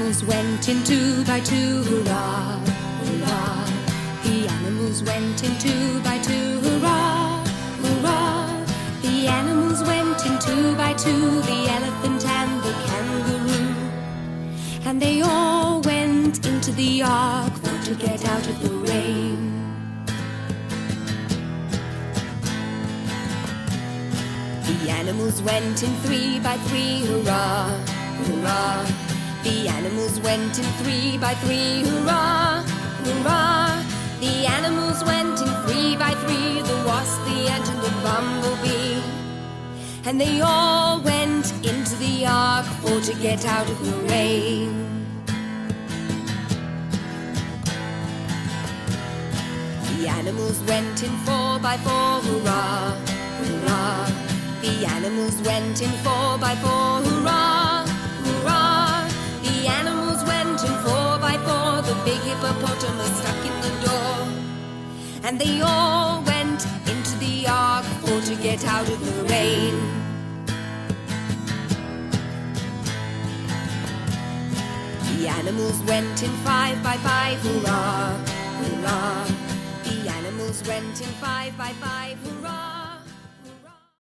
animals went in two by two, hurrah, hurrah. The animals went in two by two, hurrah, hurrah. The animals went in two by two, the elephant and the kangaroo. And they all went into the ark for to get out of the rain. The animals went in three by three, hurrah, hurrah. The animals went in three by three, hurrah, hurrah. The animals went in three by three, the wasp, the ant, and the bumblebee. And they all went into the ark for to get out of the rain. The animals went in four by four, hurrah, hurrah. The animals went in four by four, hurrah, hurrah. The animals went in four by four, the big hippopotamus stuck in the door. And they all went into the ark for to get out of the rain. The animals went in five by five, hurrah, hurrah. The animals went in five by five, hurrah.